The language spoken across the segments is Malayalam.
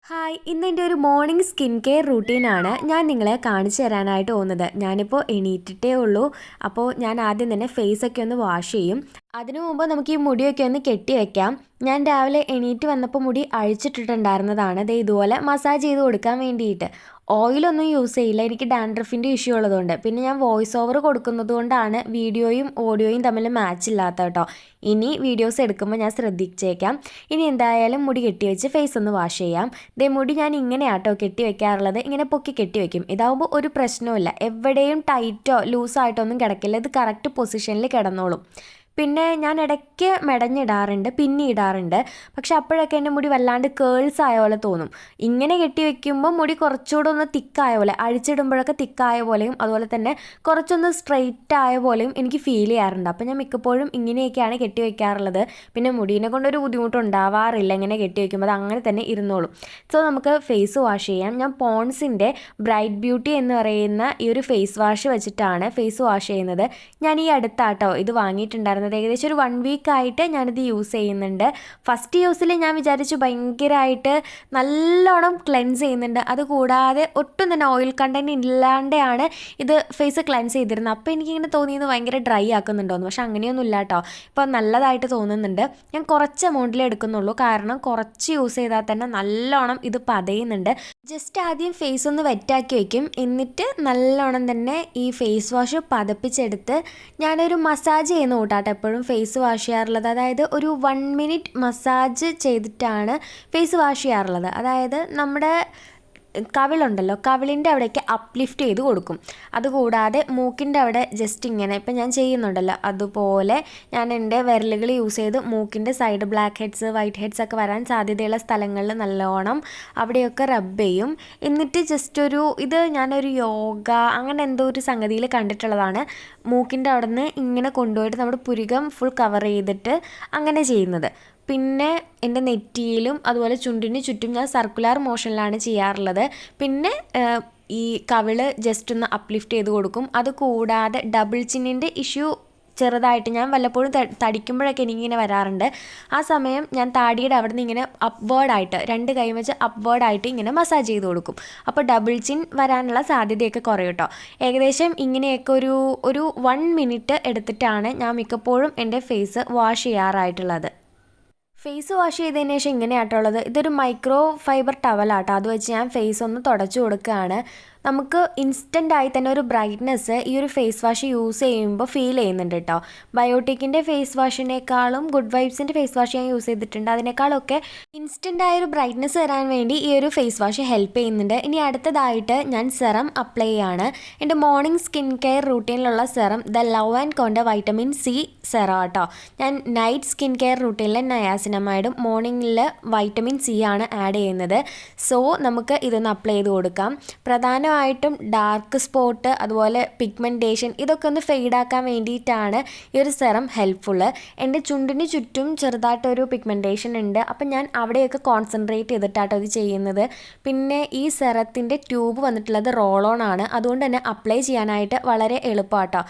ഹായ്, ഇന്ന് എൻ്റെ ഒരു മോർണിംഗ് സ്കിൻ കെയർ റൂട്ടീനാണ് ഞാൻ നിങ്ങളെ കാണിച്ചു തരാനായിട്ട് പോകുന്നത്. ഞാനിപ്പോൾ എണീറ്റിട്ടേ ഉള്ളൂ. അപ്പോൾ ഞാൻ ആദ്യം തന്നെ ഫേസൊക്കെ ഒന്ന് വാഷ് ചെയ്യും. അതിനു മുമ്പ് നമുക്ക് ഈ മുടിയൊക്കെ ഒന്ന് കെട്ടി വെക്കാം. ഞാൻ രാവിലെ എണീറ്റ് വന്നപ്പോൾ മുടി അഴിച്ചിട്ടിട്ടുണ്ടായിരുന്നതാണ്. ദേ ഇതുപോലെ മസാജ് ചെയ്ത് കൊടുക്കാൻ വേണ്ടിയിട്ട്. ഓയിലൊന്നും യൂസ് ചെയ്യില്ല, എനിക്ക് ഡാൻഡ്രഫിൻ്റെ ഇഷ്യൂ ഉള്ളതുകൊണ്ട്. പിന്നെ ഞാൻ വോയിസ് ഓവർ കൊടുക്കുന്നത് കൊണ്ടാണ് വീഡിയോയും ഓഡിയോയും തമ്മിൽ മാച്ച് ഇല്ലാത്ത കേട്ടോ. ഇനി വീഡിയോസ് എടുക്കുമ്പോൾ ഞാൻ ശ്രദ്ധിച്ചേക്കാം. ഇനി എന്തായാലും മുടി കെട്ടി വെച്ച് ഫേസ് ഒന്ന് വാഷ് ചെയ്യാം. ദേ മുടി ഞാൻ ഇങ്ങനെയാട്ടോ കെട്ടി വെക്കാറുള്ളത്. ഇങ്ങനെ പൊക്കി കെട്ടി വെക്കും. ഇതാവുമ്പോൾ ഒരു പ്രശ്നവുമില്ല, എവിടെയും ടൈറ്റോ ലൂസായിട്ടോ ഒന്നും കിടക്കില്ല. ഇത് കറക്റ്റ് പൊസിഷനിൽ കിടന്നോളും. പിന്നെ ഞാൻ ഇടയ്ക്ക് മെടഞ്ഞിടാറുണ്ട്, പിന്നെ ഇടാറുണ്ട്. പക്ഷെ അപ്പോഴൊക്കെ എൻ്റെ മുടി വല്ലാണ്ട് കേൾസ് ആയ പോലെ തോന്നും. ഇങ്ങനെ കെട്ടി വെക്കുമ്പോൾ മുടി കുറച്ചുകൂടെ ഒന്ന് തിക്കായ പോലെ, അഴിച്ചിടുമ്പോഴൊക്കെ തിക്കായ പോലെയും അതുപോലെ തന്നെ കുറച്ചൊന്ന് സ്ട്രെയിറ്റ് ആയ പോലെയും എനിക്ക് ഫീൽ ചെയ്യാറുണ്ട്. അപ്പോൾ ഞാൻ മിക്കപ്പോഴും ഇങ്ങനെയൊക്കെയാണ് കെട്ടി വെക്കാറുള്ളത്. പിന്നെ മുടീനെ കൊണ്ടൊരു ബുദ്ധിമുട്ടുണ്ടാവാറില്ല ഇങ്ങനെ കെട്ടി വെക്കുമ്പോൾ, അത് അങ്ങനെ തന്നെ ഇരുന്നോളും. സോ നമുക്ക് ഫേസ് വാഷ് ചെയ്യാം. ഞാൻ പോൺസിൻ്റെ ബ്രൈറ്റ് ബ്യൂട്ടി എന്ന് പറയുന്ന ഈ ഒരു ഫേസ് വാഷ് വെച്ചിട്ടാണ് ഫേസ് വാഷ് ചെയ്യുന്നത്. ഞാൻ ഈ അടുത്താട്ടോ ഇത് വാങ്ങിയിട്ടുണ്ടായിരുന്നു. ഏകദേശം ഒരു 1 വീക്കായിട്ട് ഞാനിത് യൂസ് ചെയ്യുന്നുണ്ട്. ഫസ്റ്റ് യൂസിൽ ഞാൻ വിചാരിച്ചു ഭയങ്കരമായിട്ട് നല്ലോണം ക്ലെൻസ് ചെയ്യുന്നുണ്ട്, അതുകൂടാതെ ഒട്ടും തന്നെ ഓയിൽ കണ്ടൻറ്റ് ഇല്ലാണ്ടാണ് ഇത് ഫേസ് ക്ലെൻസ് ചെയ്തിരുന്നത്. അപ്പോൾ എനിക്കിങ്ങനെ തോന്നിയത് ഭയങ്കര ഡ്രൈ ആക്കുന്നുണ്ടോയെന്ന്. പക്ഷെ അങ്ങനെയൊന്നും ഇല്ല കേട്ടോ, ഇപ്പോൾ നല്ലതായിട്ട് തോന്നുന്നുണ്ട്. ഞാൻ കുറച്ച് എമൗണ്ടിലേ എടുക്കുന്നുള്ളൂ, കാരണം കുറച്ച് യൂസ് ചെയ്താൽ തന്നെ നല്ലോണം ഇത് പതയുന്നുണ്ട്. ജസ്റ്റ് ആദ്യം ഫേസ് ഒന്ന് വെറ്റാക്കി വയ്ക്കും, എന്നിട്ട് നല്ലോണം തന്നെ ഈ ഫേസ് വാഷ് പതപ്പിച്ചെടുത്ത് ഞാനൊരു മസാജ് ചെയ്യുന്ന കൂട്ടാട്ടോ എപ്പോഴും ഫേസ് വാഷ് ചെയ്യാറുള്ളത്. അതായത് ഒരു 1 മിനിറ്റ് മസാജ് ചെയ്തിട്ടാണ് ഫേസ് വാഷ് ചെയ്യാറുള്ളത്. അതായത് നമ്മുടെ കവിളുണ്ടല്ലോ, കവിളിൻ്റെ അവിടേക്ക് അപ്ലിഫ്റ്റ് ചെയ്ത് കൊടുക്കും. അതുകൂടാതെ മൂക്കിൻ്റെ അവിടെ ജസ്റ്റ് ഇങ്ങനെ ഇപ്പം ഞാൻ ചെയ്യുന്നുണ്ടല്ലോ അതുപോലെ ഞാൻ എൻ്റെ വിരലുകൾ യൂസ് ചെയ്ത് മൂക്കിൻ്റെ side blackheads whiteheads ഒക്കെ വരാൻ സാധ്യതയുള്ള സ്ഥലങ്ങളിൽ നല്ലോണം അവിടെയൊക്കെ റബ്ബ് ചെയ്യും. എന്നിട്ട് ജസ്റ്റ് ഇത് ഞാനൊരു യോഗ അങ്ങനെ എന്തോ ഒരു സംഗതിയിൽ കണ്ടിട്ടുള്ളതാണ്. മൂക്കിൻ്റെ അവിടെ നിന്ന് ഇങ്ങനെ കൊണ്ടുപോയിട്ട് നമ്മുടെ പുരികം ഫുൾ കവർ ചെയ്തിട്ട് അങ്ങനെ ചെയ്യുന്നത്. പിന്നെ എൻ്റെ നെറ്റിയിലും അതുപോലെ ചുണ്ടിന് ചുറ്റും ഞാൻ സർക്കുലർ മോഷനിലാണ് ചെയ്യാറുള്ളത്. പിന്നെ ഈ കവിള് ജസ്റ്റ് ഒന്ന് അപ്ലിഫ്റ്റ് ചെയ്ത് കൊടുക്കും. അതുകൂടാതെ ഡബിൾ ചിന്നിൻ്റെ ഇഷ്യൂ ചെറുതായിട്ട് ഞാൻ വല്ലപ്പോഴും തടിക്കുമ്പോഴൊക്കെ എനിക്കിങ്ങനെ വരാറുണ്ട്. ആ സമയം ഞാൻ താടിയുടെ അവിടെ നിന്ന് ഇങ്ങനെ അപ്വേർഡായിട്ട് 2 കൈ വെച്ച് അപ്വേർഡായിട്ട് ഇങ്ങനെ മസാജ് ചെയ്ത് കൊടുക്കും. അപ്പോൾ ഡബിൾ ചിൻ വരാനുള്ള സാധ്യതയൊക്കെ കുറയും കേട്ടോ. ഏകദേശം ഇങ്ങനെയൊക്കെ ഒരു 1 മിനിറ്റ് എടുത്തിട്ടാണ് ഞാൻ മിക്കപ്പോഴും എൻ്റെ ഫേസ് വാഷ് ചെയ്യാറായിട്ടുള്ളത്. ഫേസ് വാഷ് ചെയ്തതിന് ശേഷം ഇങ്ങനെയാട്ടുള്ളത്. ഇതൊരു മൈക്രോ ഫൈബർ ടവലാട്ടോ, അത് വെച്ച് ഞാൻ ഫേസ് ഒന്ന് തുടച്ചു കൊടുക്കുകയാണ്. നമുക്ക് ഇൻസ്റ്റൻ്റായി തന്നെ ഒരു ബ്രൈറ്റ്നെസ് ഈ ഒരു ഫേസ് വാഷ് യൂസ് ചെയ്യുമ്പോൾ ഫീൽ ചെയ്യുന്നുണ്ട് കേട്ടോ. ബയോട്ടിക്കിൻ്റെ ഫേസ് വാഷിനേക്കാളും ഗുഡ് വൈബ്സിൻ്റെ ഫേസ് വാഷ് ഞാൻ യൂസ് ചെയ്തിട്ടുണ്ട്. അതിനേക്കാളൊക്കെ ഇൻസ്റ്റൻ്റായ ഒരു ബ്രൈറ്റ്നെസ് തരാൻ വേണ്ടി ഈ ഒരു ഫേസ് വാഷ് ഹെൽപ്പ് ചെയ്യുന്നുണ്ട്. ഇനി അടുത്തതായിട്ട് ഞാൻ സെറം അപ്ലൈ ചെയ്യാണ്. എൻ്റെ മോർണിംഗ് സ്കിൻ കെയർ റൂട്ടീനിലുള്ള സെറം ദ ലവ് ആൻഡ് കോൻ്റെ വൈറ്റമിൻ സി സെറം കേട്ടോ. ഞാൻ നൈറ്റ് സ്കിൻ കെയർ റൂട്ടീനിലെ നയാസിനമൈഡും മോർണിംഗിൽ വൈറ്റമിൻ സി ആണ് ആഡ് ചെയ്യുന്നത്. സോ നമുക്ക് ഇതൊന്ന് അപ്ലൈ ചെയ്ത് കൊടുക്കാം. പ്രധാനമായിട്ടും ഡാർക്ക് സ്പോട്ട് അതുപോലെ പിഗ്മെൻറ്റേഷൻ ഇതൊക്കെ ഒന്ന് ഫെയ്ഡാക്കാൻ വേണ്ടിയിട്ടാണ് ഈ ഒരു സെറം ഹെൽപ്ഫുള്ള്. എൻ്റെ ചുണ്ടിന് ചുറ്റും ചെറുതായിട്ടൊരു പിഗ്മെൻറ്റേഷൻ ഉണ്ട്, അപ്പം ഞാൻ അവിടെയൊക്കെ കോൺസെൻട്രേറ്റ് ചെയ്തിട്ടാട്ടോ ഇത് ചെയ്യുന്നത്. പിന്നെ ഈ സെറത്തിൻ്റെ ട്യൂബ് വന്നിട്ടുള്ളത് റോൾ ഓൺ ആണ്, അതുകൊണ്ട് തന്നെ അപ്ലൈ ചെയ്യാനായിട്ട് വളരെ എളുപ്പമാട്ടോ.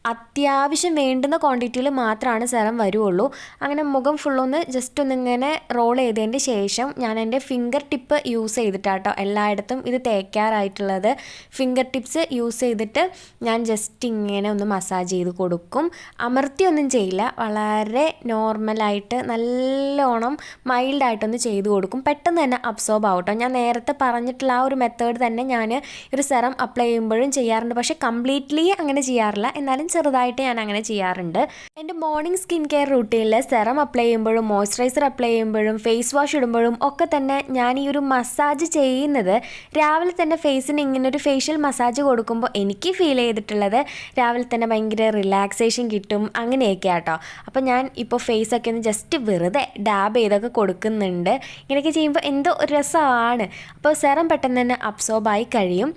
അത്യാവശ്യം വേണ്ടുന്ന ക്വാണ്ടിറ്റിയിൽ മാത്രമാണ് സെറം വരുള്ളൂ. അങ്ങനെ മുഖം ഫുള്ളൊന്ന് ജസ്റ്റ് ഒന്നിങ്ങനെ റോൾ ചെയ്തതിൻ്റെ ശേഷം ഞാൻ എൻ്റെ ഫിംഗർ ടിപ്പ് യൂസ് ചെയ്തിട്ടാട്ടോ എല്ലായിടത്തും ഇത് തേക്കാറായിട്ടുള്ളത്. ഫിംഗർ ടിപ്സ് യൂസ് ചെയ്തിട്ട് ഞാൻ ജസ്റ്റ് ഇങ്ങനെ ഒന്ന് മസാജ് ചെയ്ത് കൊടുക്കും. അമർത്തിയൊന്നും ചെയ്യില്ല, വളരെ നോർമലായിട്ട് നല്ലോണം മൈൽഡായിട്ടൊന്ന് ചെയ്ത് കൊടുക്കും. പെട്ടെന്ന് തന്നെ അബ്സോർബ് ആവട്ടോ. ഞാൻ നേരത്തെ പറഞ്ഞിട്ടുള്ള ആ ഒരു മെത്തേഡ് തന്നെ ഞാൻ ഒരു സെറം അപ്ലൈ ചെയ്യുമ്പോഴും ചെയ്യാറുണ്ട്. പക്ഷേ കംപ്ലീറ്റ്ലി അങ്ങനെ ചെയ്യാറില്ല, എന്നാലും ചെറുതായിട്ട് ഞാൻ അങ്ങനെ ചെയ്യാറുണ്ട്. എൻ്റെ മോർണിംഗ് സ്കിൻ കെയർ റൂട്ടീനിൽ സെറം അപ്ലൈ ചെയ്യുമ്പോഴും മോയ്സ്ചറൈസർ അപ്ലൈ ചെയ്യുമ്പോഴും ഫേസ് വാഷ് ഇടുമ്പോഴും ഒക്കെ തന്നെ ഞാൻ ഈ ഒരു മസാജ് ചെയ്യുന്നത് രാവിലെ തന്നെ ഫേസിന് ഇങ്ങനെ ഒരു ഫേഷ്യൽ മസാജ് കൊടുക്കുമ്പോൾ എനിക്ക് ഫീൽ ചെയ്തിട്ടുള്ളത് രാവിലെ തന്നെ ഭയങ്കര റിലാക്സേഷൻ കിട്ടും അങ്ങനെയൊക്കെ ആട്ടോ. അപ്പോൾ ഞാൻ ഇപ്പോൾ ഫേസൊക്കെ ഒന്ന് ജസ്റ്റ് വെറുതെ ഡാബ് ചെയ്തൊക്കെ കൊടുക്കുന്നുണ്ട്. ഇങ്ങനെയൊക്കെ ചെയ്യുമ്പോൾ എന്തോ രസമാണ്. അപ്പോൾ സെറം പെട്ടെന്ന് തന്നെ അബ്സോർബായി കഴിയും.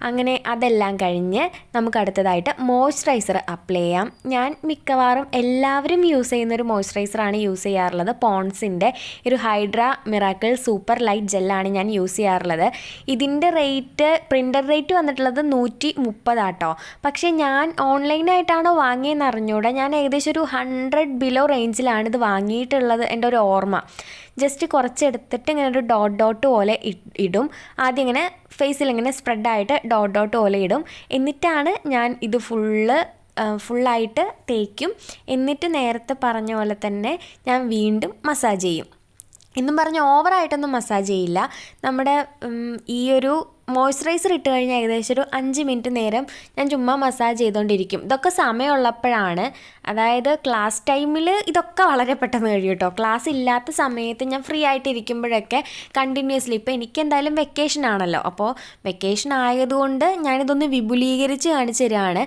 അങ്ങനെ അതെല്ലാം കഴിഞ്ഞ് നമുക്ക് അടുത്തതായിട്ട് മോയ്സ്ചറൈസർ അപ്ലൈ ചെയ്യാം. ഞാൻ മിക്കവാറും എല്ലാവരും യൂസ് ചെയ്യുന്നൊരു മോയ്സ്ചറൈസറാണ് യൂസ് ചെയ്യാറുള്ളത്. പോൺസിൻ്റെ ഒരു ഹൈഡ്ര മിറാക്കിൾ സൂപ്പർ ലൈറ്റ് ജെല്ലാണ് ഞാൻ യൂസ് ചെയ്യാറുള്ളത്. ഇതിൻ്റെ റേറ്റ് പ്രിൻ്റർ റേറ്റ് വന്നിട്ടുള്ളത് 130 ആട്ടോ. പക്ഷേ ഞാൻ ഓൺലൈനായിട്ടാണോ വാങ്ങിയെന്ന് അറിഞ്ഞൂടെ, ഞാൻ ഏകദേശം ഒരു 100 ബിലോ റേഞ്ചിലാണ് ഇത് വാങ്ങിയിട്ടുള്ളത് എൻ്റെ ഒരു ഓർമ്മ. ജസ്റ്റ് കുറച്ചെടുത്തിട്ട് ഇങ്ങനെ ഒരു ഡോട്ട് ഡോട്ട് പോലെ ഇടും. ആദ്യം ഇങ്ങനെ ഫേസിൽ ഇങ്ങനെ സ്പ്രെഡായിട്ട് ഡോട്ട് ഡോട്ട് പോലെ ഇടും. എന്നിട്ടാണ് ഞാൻ ഇത് ഫുള്ളായിട്ട് തേക്കും. എന്നിട്ട് നേരത്തെ പറഞ്ഞ പോലെ തന്നെ ഞാൻ വീണ്ടും മസാജ് ചെയ്യും. എന്നും പറഞ്ഞ് ഓവറായിട്ടൊന്നും മസാജ് ചെയ്യില്ല. നമ്മുടെ ഈ ഒരു മോയ്സ്ചറൈസർ ഇട്ട് കഴിഞ്ഞാൽ ഏകദേശം ഒരു 5 മിനിറ്റ് നേരം ഞാൻ ചുമ്മാ മസാജ് ചെയ്തുകൊണ്ടിരിക്കും. ഇതൊക്കെ സമയമുള്ളപ്പോഴാണ്. അതായത് ക്ലാസ് ടൈമിൽ ഇതൊക്കെ വളരെ പെട്ടെന്ന് കഴിയും കേട്ടോ. ക്ലാസ് ഇല്ലാത്ത സമയത്ത് ഞാൻ ഫ്രീ ആയിട്ട് ഇരിക്കുമ്പോഴൊക്കെ കണ്ടിന്യൂസ്ലി, ഇപ്പോൾ എനിക്കെന്തായാലും വെക്കേഷൻ ആണല്ലോ, അപ്പോൾ വെക്കേഷൻ ആയതുകൊണ്ട് ഞാനിതൊന്ന് വിപുലീകരിച്ച് കാണിച്ചു തരികയാണ്.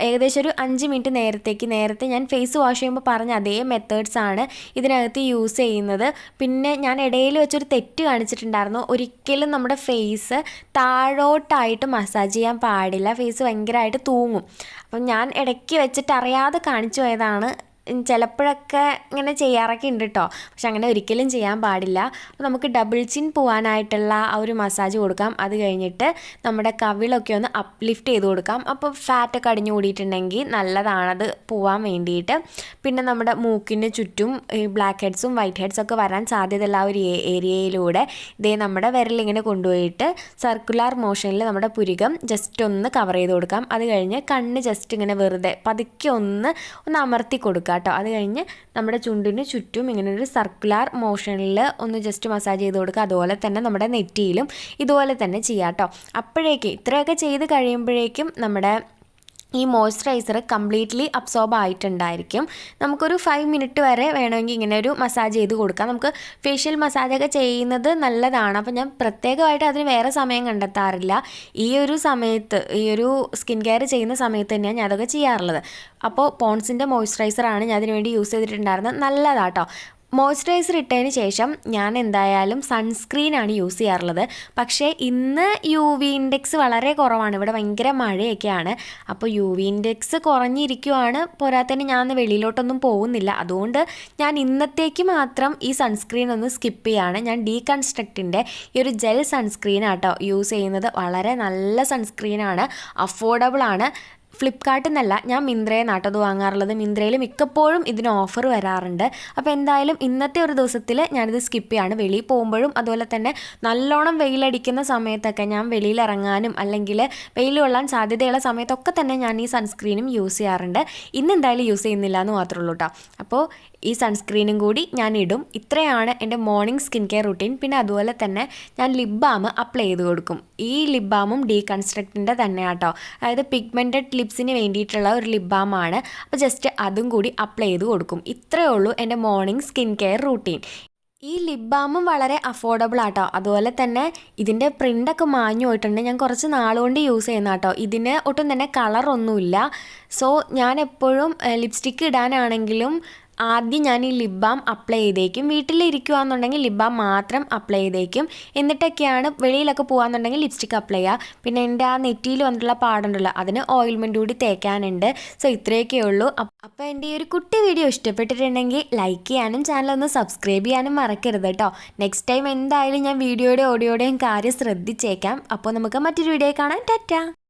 ഏകദേശം ഒരു 5 മിനിറ്റ് നേരത്തെ ഞാൻ ഫേസ് വാഷ് ചെയ്യുമ്പോൾ പറഞ്ഞ അതേ മെത്തേഡ്സാണ് ഇതിനകത്ത് യൂസ് ചെയ്യുന്നത്. പിന്നെ ഞാൻ ഇടയിൽ വെച്ചൊരു തെറ്റ് കാണിച്ചിട്ടുണ്ടായിരുന്നു. ഒരിക്കലും നമ്മുടെ ഫേസ് താഴോട്ടായിട്ട് മസാജ് ചെയ്യാൻ പാടില്ല. ഫേസ് ഭയങ്കരമായിട്ട് തൂങ്ങും. അപ്പം ഞാൻ ഇടയ്ക്ക് വെച്ചിട്ട് അറിയാതെ കാണിച്ചു പോയതാണ്. ചിലപ്പോഴൊക്കെ ഇങ്ങനെ ചെയ്യാറൊക്കെ ഉണ്ട് കേട്ടോ. പക്ഷെ അങ്ങനെ ഒരിക്കലും ചെയ്യാൻ പാടില്ല. അപ്പോൾ നമുക്ക് ഡബിൾ ചിൻ പോകാനായിട്ടുള്ള ആ ഒരു മസാജ് കൊടുക്കാം. അത് കഴിഞ്ഞിട്ട് നമ്മുടെ കവിളൊക്കെ ഒന്ന് അപ്ലിഫ്റ്റ് ചെയ്ത് കൊടുക്കാം. അപ്പോൾ ഫാറ്റൊക്കെ അടിഞ്ഞു കൂടിയിട്ടുണ്ടെങ്കിൽ നല്ലതാണത് പോവാൻ വേണ്ടിയിട്ട്. പിന്നെ നമ്മുടെ മൂക്കിന് ചുറ്റും ഈ ബ്ലാക്ക് ഹെഡ്സും വൈറ്റ് ഹെഡ്സൊക്കെ വരാൻ സാധ്യതയുള്ള ആ ഒരു ഏരിയയിലൂടെ ഇതേ നമ്മുടെ വിരലിങ്ങനെ കൊണ്ടുപോയിട്ട് സർക്കുലർ മോഷനിൽ നമ്മുടെ പുരികം ജസ്റ്റ് ഒന്ന് കവർ ചെയ്ത് കൊടുക്കാം. അത് കഴിഞ്ഞ് കണ്ണ് ജസ്റ്റ് ഇങ്ങനെ വെറുതെ പതുക്കെ ഒന്ന് അമർത്തി കൊടുക്കുക കേട്ടോ. അത് കഴിഞ്ഞ് നമ്മുടെ ചുണ്ടിന് ചുറ്റും ഇങ്ങനെ ഒരു സർക്കുലർ മോഷനിൽ ഒന്ന് ജസ്റ്റ് മസാജ് ചെയ്ത് കൊടുക്കുക. അതുപോലെ തന്നെ നമ്മുടെ നെറ്റിയിലും ഇതുപോലെ തന്നെ ചെയ്യാം കേട്ടോ. അപ്പോഴേക്കും ഇത്രയൊക്കെ ചെയ്ത് കഴിയുമ്പോഴേക്കും നമ്മുടെ ഈ മോയ്സ്ചറൈസർ കംപ്ലീറ്റ്ലി അബ്സോർബ് ആയിട്ടുണ്ടായിരിക്കും. നമുക്കൊരു 5 മിനിറ്റ് വരെ വേണമെങ്കിൽ ഇങ്ങനെ ഒരു മസാജ് ചെയ്ത് കൊടുക്കാം. നമുക്ക് ഫേഷ്യൽ മസാജൊക്കെ ചെയ്യുന്നത് നല്ലതാണ്. അപ്പോൾ ഞാൻ പ്രത്യേകമായിട്ട് അതിന് വേറെ സമയം കണ്ടെത്താറില്ല. ഈ ഒരു സമയത്ത്, ഈ ഒരു സ്കിൻ കെയർ ചെയ്യുന്ന സമയത്ത് തന്നെയാണ് ഞാൻ അതൊക്കെ ചെയ്യാറുള്ളത്. അപ്പോൾ പോൺസിൻ്റെ മോയ്സ്ചറൈസറാണ് ഞാൻ അതിന് വേണ്ടി യൂസ് ചെയ്തിട്ടുണ്ടായിരുന്നത്. നല്ലതാട്ടോ. മോയ്സ്ചറൈസർ ഇട്ടതിന് ശേഷം ഞാൻ എന്തായാലും സൺസ്ക്രീനാണ് യൂസ് ചെയ്യാറുള്ളത്. പക്ഷേ ഇന്ന് UV ഇൻഡെക്സ് വളരെ കുറവാണ്. ഇവിടെ ഭയങ്കര മഴയൊക്കെയാണ്. അപ്പോൾ UV ഇൻഡെക്സ് കുറഞ്ഞിരിക്കുവാണ്. പോരാത്തതിന് ഞാൻ വെളിയിലോട്ടൊന്നും പോകുന്നില്ല. അതുകൊണ്ട് ഞാൻ ഇന്നത്തേക്ക് മാത്രം ഈ സൺസ്ക്രീൻ ഒന്ന് സ്കിപ്പ് ചെയ്യാണ്. ഞാൻ ഡീകൺസ്ട്രക്റ്റിൻ്റെ ഈ ഒരു ജെൽ സൺസ്ക്രീനാട്ടോ യൂസ് ചെയ്യുന്നത്. വളരെ നല്ല സൺസ്ക്രീനാണ്, അഫോർഡബിളാണ്. ഫ്ലിപ്കാർട്ടിൽ നിന്നല്ല, ഞാൻ മിന്ത്രയിൽ നിന്നാട്ടോ അത് വാങ്ങാറുള്ളത്. മിന്ത്രയിൽ മിക്കപ്പോഴും ഇതിന് ഓഫർ വരാറുണ്ട്. അപ്പോൾ എന്തായാലും ഇന്നത്തെ ഒരു ദിവസത്തിൽ ഞാനിത് സ്കിപ്പ് ചെയ്യാണ്. വെളിയിൽ പോകുമ്പോഴും അതുപോലെ തന്നെ നല്ലോണം വെയിലടിക്കുന്ന സമയത്തൊക്കെ, ഞാൻ വെളിയിൽ ഇറങ്ങാനും അല്ലെങ്കിൽ വെയിൽ കൊള്ളാൻ സാധ്യതയുള്ള സമയത്തൊക്കെ തന്നെ ഞാൻ ഈ സൺസ്ക്രീനും യൂസ് ചെയ്യാറുണ്ട്. ഇന്ന് എന്തായാലും യൂസ് ചെയ്യുന്നില്ല എന്ന് മാത്രമേ ഉള്ളൂ കേട്ടോ. അപ്പോൾ ഈ സൺസ്ക്രീനും കൂടി ഞാൻ ഇടും. ഇത്രയാണ് എൻ്റെ മോർണിംഗ് സ്കിൻ കെയർ റുട്ടീൻ. പിന്നെ അതുപോലെ തന്നെ ഞാൻ ലിപ് ബാം അപ്ലൈ ചെയ്ത് കൊടുക്കും. ഈ ലിപ് ബാമും ഡീകൺസ്ട്രക്റ്റിൻ്റെ തന്നെയാട്ടോ. അതായത് പിഗ്മെൻറ്റഡ് ലിപ്സിന് വേണ്ടിയിട്ടുള്ള ഒരു ലിപ് ബാമാണ്. അപ്പോൾ ജസ്റ്റ് അതും കൂടി അപ്ലൈ ചെയ്ത് കൊടുക്കും. ഇത്രയേ ഉള്ളൂ എൻ്റെ മോർണിംഗ് സ്കിൻ കെയർ റൂട്ടീൻ. ഈ ലിപ് ബാമും വളരെ അഫോർഡബിൾ ആട്ടോ. അതുപോലെ തന്നെ ഇതിൻ്റെ പ്രിൻ്റൊക്കെ മാഞ്ഞു പോയിട്ടുണ്ട്. ഞാൻ കുറച്ച് നാളുകൊണ്ട് യൂസ് ചെയ്യുന്ന കേട്ടോ. ഇതിന് ഒട്ടും തന്നെ കളറൊന്നുമില്ല. സോ ഞാൻ എപ്പോഴും ലിപ്സ്റ്റിക്ക് ഇടാനാണെങ്കിലും ആദ്യം ഞാൻ ഈ ലിപ് ബാം അപ്ലൈ ചെയ്തേക്കും. വീട്ടിലിരിക്കുകയാണെന്നുണ്ടെങ്കിൽ ലിപ് ബാം മാത്രം അപ്ലൈ ചെയ്തേക്കും. എന്നിട്ടൊക്കെയാണ് വെളിയിലൊക്കെ പോകുകയെന്നുണ്ടെങ്കിൽ ലിപ്സ്റ്റിക്ക് അപ്ലൈ ചെയ്യുക. പിന്നെ എൻ്റെ ആ നെറ്റിയിൽ വന്നിട്ടുള്ള പാടുണ്ടല്ലോ, അതിന് ഓയിൽമെൻറ്റ് കൂടി തേക്കാനുണ്ട്. സോ ഇത്രയൊക്കെ ഉള്ളൂ. അപ്പോൾ എൻ്റെ ഈ ഒരു കുട്ടി വീഡിയോ ഇഷ്ടപ്പെട്ടിട്ടുണ്ടെങ്കിൽ ലൈക്ക് ചെയ്യാനും ചാനലൊന്ന് സബ്സ്ക്രൈബ് ചെയ്യാനും മറക്കരുത് കേട്ടോ. നെക്സ്റ്റ് ടൈം എന്തായാലും ഞാൻ വീഡിയോയുടെ ഓഡിയോയുടെയും കാര്യം ശ്രദ്ധിച്ചേക്കാം. അപ്പോൾ നമുക്ക് മറ്റൊരു വീഡിയോ കാണാം. ടാറ്റാ.